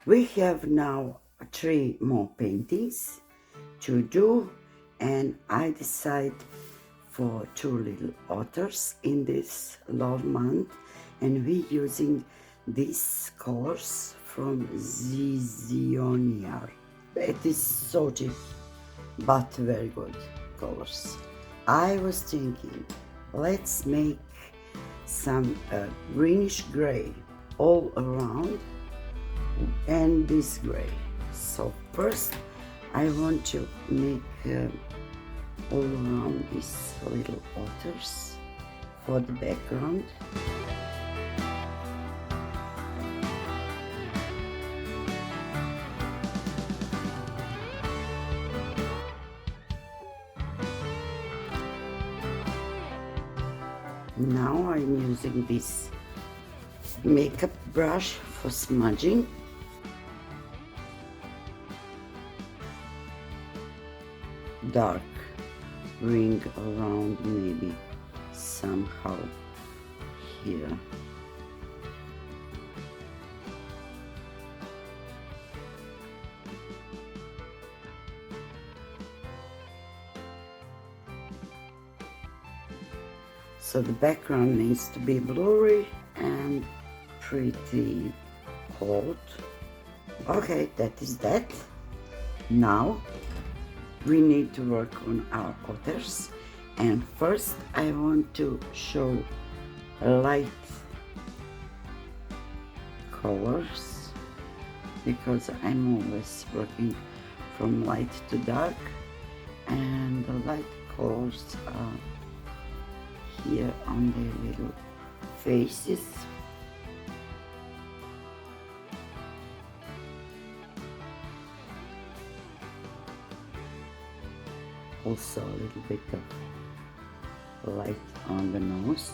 We have now 3 more paintings to do, and I decide for 2 little otters in this love month, and we using these colors from Zzomear. It is so cheap but very good colors. I was thinking, let's make some greenish gray all around and this gray. So first I want to make all around these little otters for the background. Now I'm using this makeup brush for smudging. Dark ring around, maybe somehow here. So the background needs to be blurry and pretty cold. Okay, that is that. Now we need to work on our otters, and first I want to show light colors because I'm always working from light to dark, and the light colors are here on their little faces. Also a little bit of light on the nose.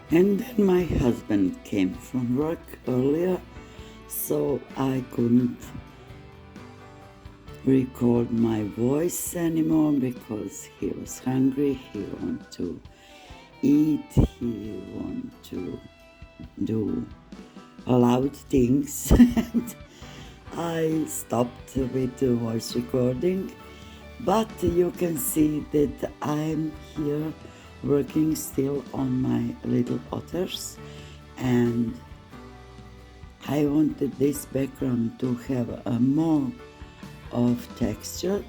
And then my husband came from work earlier, so I couldn't record my voice anymore because he was hungry, he wanted to eat, he wanted to do loud things. And I stopped with the voice recording, but you can see that I'm here working still on my little otters, and I wanted this background to have a more of texture,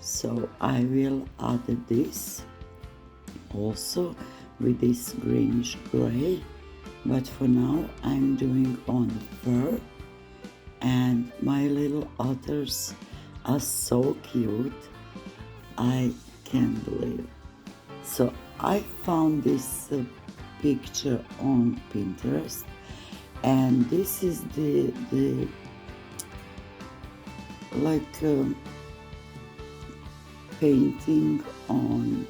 so I will add this also with this greenish gray, but for now I'm doing on fur, and my little otters are so cute, I can't believe. So I found this picture on Pinterest, and this is the like painting on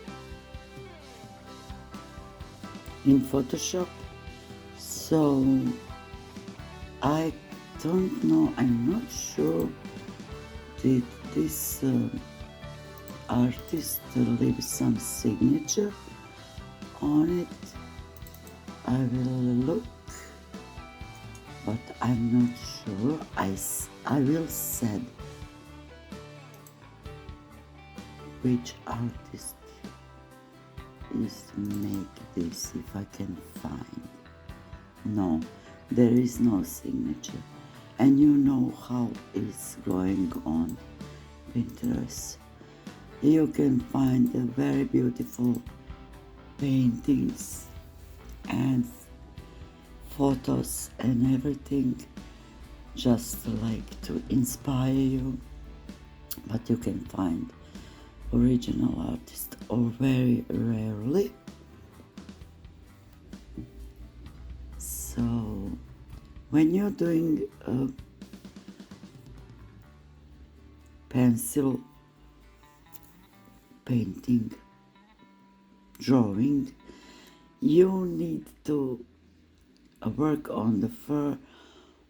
in Photoshop. So I don't know, I'm not sure, did this artist leave some signature on it? I will look, but I'm not sure. I will said which artist is make this, if I can find. No, there is no signature, and you know how it's going on Pinterest. You can find the very beautiful paintings and photos and everything, just like to inspire you, but you can find original artist or very rarely. So when you're doing a pencil painting, drawing, you need to work on the fur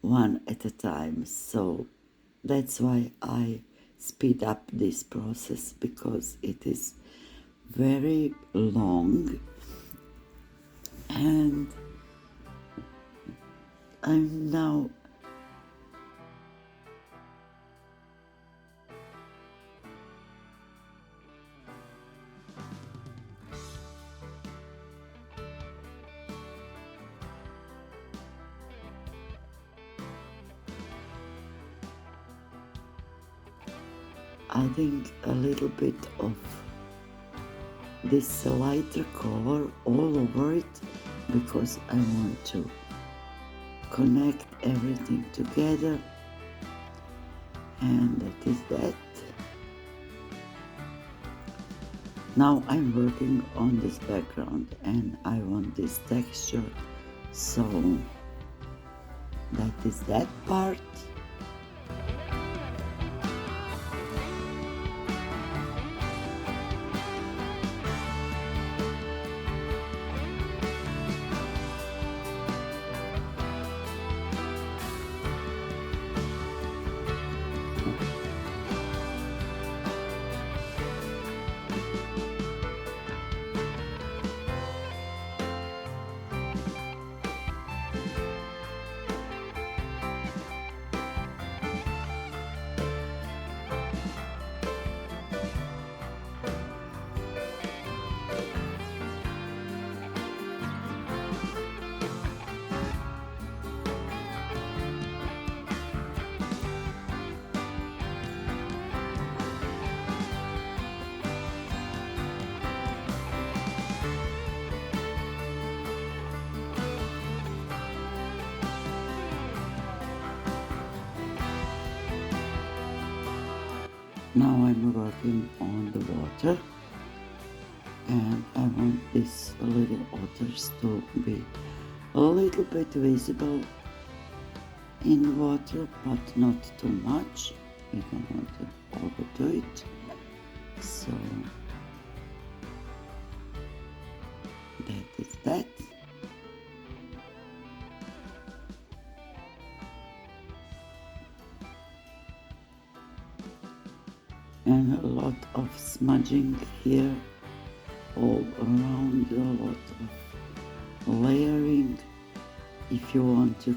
one at a time. So that's why I speed up this process, because it is very long, and I'm now adding a little bit of this lighter color all over it because I want to connect everything together, and that is that. Now I'm working on this background and I want this texture, so that is that part. Now I'm working on the water, and I want these little otters to be a little bit visible in the water, but not too much. We don't want to overdo it. So that is that. And a lot of smudging here all around, a lot of layering. If you want to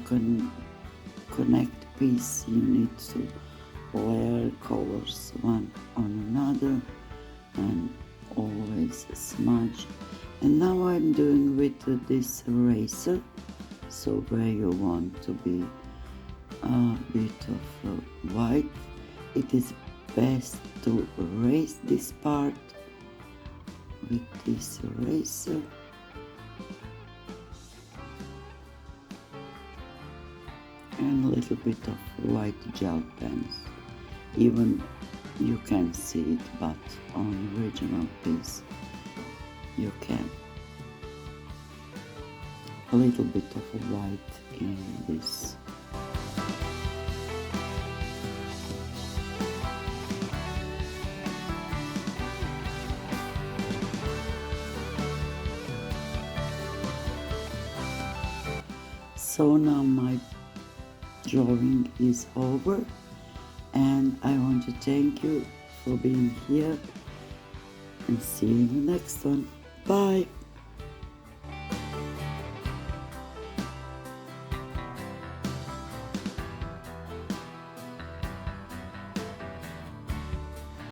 connect piece, you need to layer colors one on another and always smudge. And now I'm doing with this eraser, so where you want to be a bit of white, it is best to erase this part with this eraser. And a little bit of white gel pens. Even you can see it, but on the original piece you can. A little bit of white in this. So now my drawing is over, and I want to thank you for being here, and see you in the next one. Bye!